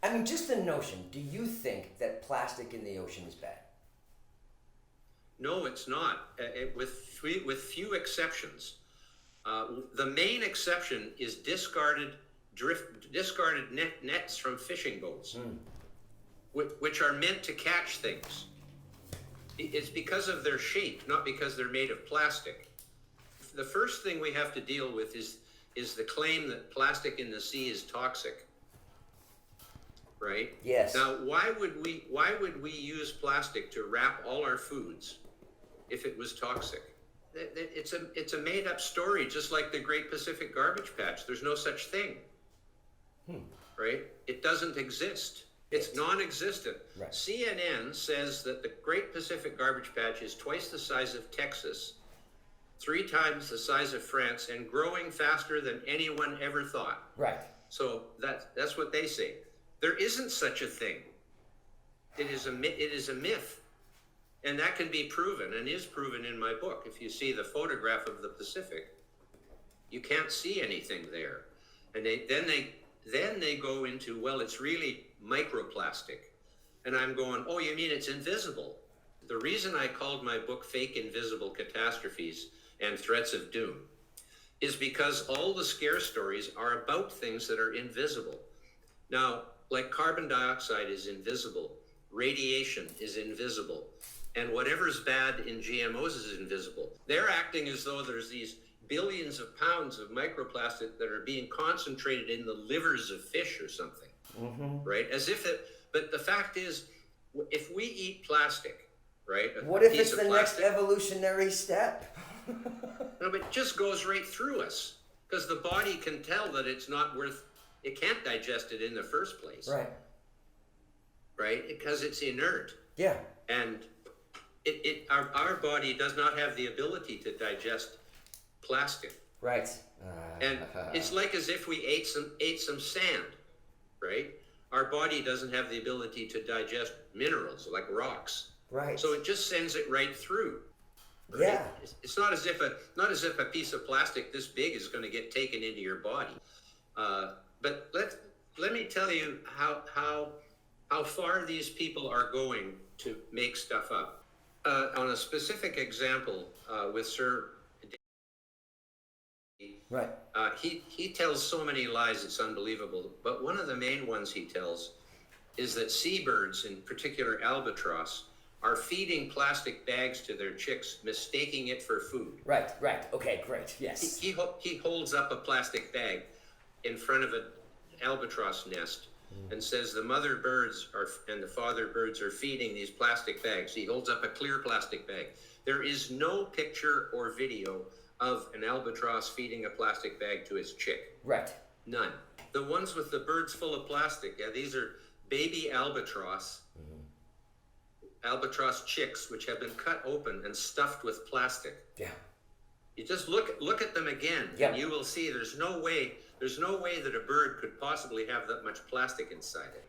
I mean, just the notion, do you think that plastic in the ocean is bad? No, it's not, with few exceptions. The main exception is discarded nets from fishing boats, which are meant to catch things. It's because of their shape, not because they're made of plastic. The first thing we have to deal with is the claim that plastic in the sea is toxic, right? Yes. Now, why would we use plastic to wrap all our foods if it was toxic? It's a made up story, just like the Great Pacific Garbage Patch. There's no such thing, right? It doesn't exist. It's non-existent. Right. CNN says that the Great Pacific Garbage Patch is twice the size of Texas, 3 times the size of France, and growing faster than anyone ever thought. Right. So that's what they say. There isn't such a thing. It is a myth. And that can be proven, and is proven in my book. If you see the photograph of the Pacific, you can't see anything there. And then they go into, well, it's really microplastic. And I'm going, oh, you mean it's invisible? The reason I called my book Fake Invisible Catastrophes and Threats of Doom is because all the scare stories are about things that are invisible. Now, like carbon dioxide is invisible, radiation is invisible, and whatever's bad in GMOs is invisible. They're acting as though there's these billions of pounds of microplastic that are being concentrated in the livers of fish or something, right? As if but the fact is, if we eat plastic, right? What if it's the next evolutionary step? No, but it just goes right through us, because the body can tell that it's not worth, it can't digest it in the first place. Right. Right? Because it's inert. Yeah. And our body does not have the ability to digest plastic. Right. And it's like as if we ate some sand, right? Our body doesn't have the ability to digest minerals like rocks. Right. So it just sends it right through. Right? Yeah. It's not as if a piece of plastic this big is going to get taken into your body. But let me tell you how far these people are going to make stuff up. On a specific example with Sir right. He tells so many lies, it's unbelievable. But one of the main ones he tells is that seabirds, in particular albatross, are feeding plastic bags to their chicks, mistaking it for food. Right. Okay, great. Yes. He holds up a plastic bag in front of an albatross nest and says the mother birds and the father birds are feeding these plastic bags. He holds up a clear plastic bag. There is no picture or video of an albatross feeding a plastic bag to its chick. Right. None. The ones with the birds full of plastic, these are baby albatross, albatross chicks, which have been cut open and stuffed with plastic. Yeah. You just look at them again, and you will see there's no way that a bird could possibly have that much plastic inside it.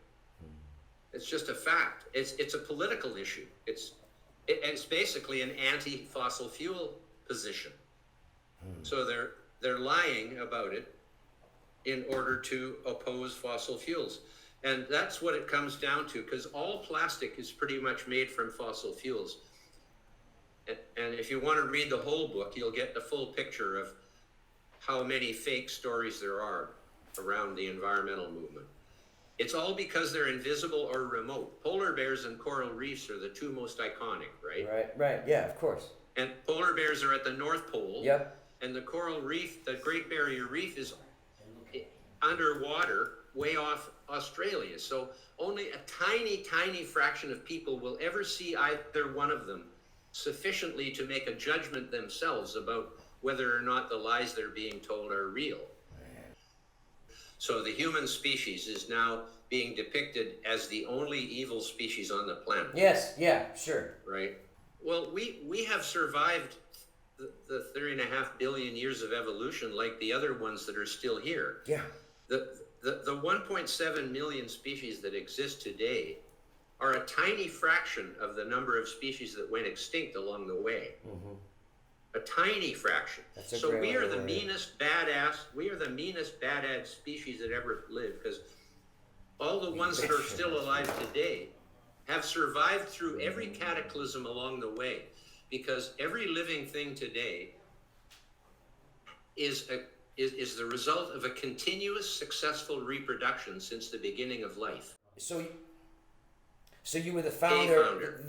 It's just a fact. It's a political issue. It's basically an anti-fossil fuel position. So they're lying about it in order to oppose fossil fuels. And that's what it comes down to, because all plastic is pretty much made from fossil fuels. And if you want to read the whole book, you'll get the full picture of how many fake stories there are around the environmental movement. It's all because they're invisible or remote. Polar bears and coral reefs are the two most iconic, right? Right. Yeah, of course. And polar bears are at the North Pole. Yep. And the coral reef, the Great Barrier Reef, is underwater way off Australia. So only a tiny fraction of people will ever see either one of them sufficiently to make a judgment themselves about whether or not the lies they're being told are real. So the human species is now being depicted as the only evil species on the planet. Yes, yeah, sure. Right? Well, we have survived the 3.5 billion years of evolution like the other ones that are still here. Yeah. The 1.7 million species that exist today are a tiny fraction of the number of species that went extinct along the way. A tiny fraction. So we are the meanest badass species that ever lived, because all the ones that are still alive today, have survived through every cataclysm along the way, because every living thing today is the result of a continuous successful reproduction since the beginning of life. So you were the founder. founder.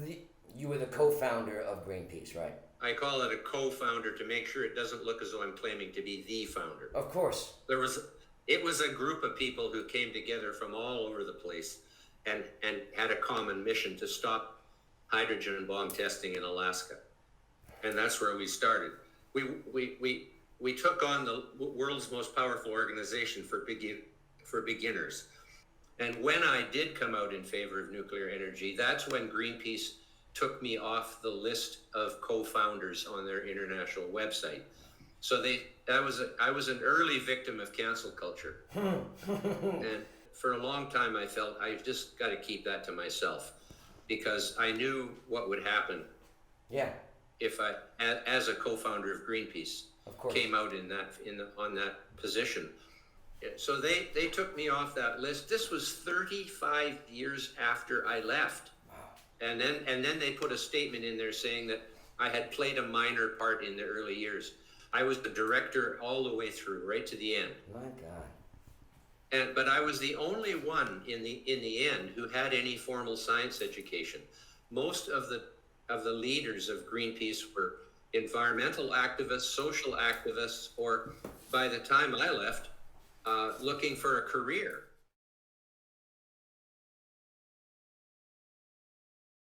You were the co-founder of Greenpeace, right? I call it a co-founder to make sure it doesn't look as though I'm claiming to be the founder. Of course. It was a group of people who came together from all over the place and had a common mission to stop hydrogen bomb testing in Alaska. And that's where we started. We took on the world's most powerful organization for beginners. And when I did come out in favor of nuclear energy, that's when Greenpeace took me off the list of co-founders on their international website. So I was an early victim of cancel culture. And for a long time I felt I just got to keep that to myself, because I knew what would happen. Yeah. If I, as a co-founder of Greenpeace, of course, came out on that position. So they took me off that list. This was 35 years after I left. Wow. And then they put a statement in there saying that I had played a minor part in the early years. I was the director all the way through, right to the end. My God. But I was the only one in the end who had any formal science education. Most of the leaders of Greenpeace were environmental activists, social activists, or by the time I left, looking for a career.